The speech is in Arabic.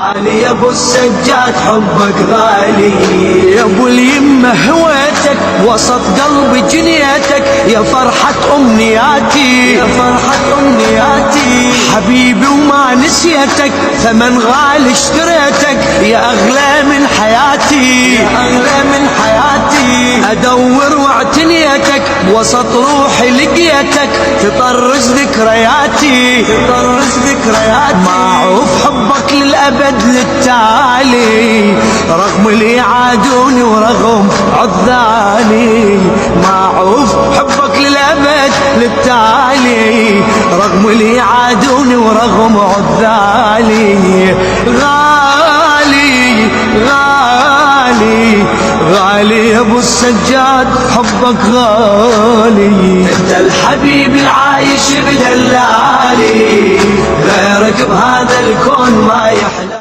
غالي يا ابو السجاد حبك غالي، يا ابو اليمه هويتك وسط قلبي جنيتك، يا فرحة امنياتي يا فرحة امنياتي، حبيبي وما نسيتك ثمن غالي اشتريتك، يا اغلى من حياتي يا اغلى من حياتي، ادور واعتنيتك وسط روحي لقيتك، تطرز ذكرياتي تطرز ذكرياتي، معروف حبك للأبد للتالي، رغم اللي يعادوني ورغم عذالي، معروف حبك للأبد للتالي، رغم اللي يعادوني ورغم عذالي، غالي غالي غالي يا ابو السجاد حبك غالي، انت الحبيب العايش بدلالي، غيرك بهذا الكون ما يحلى.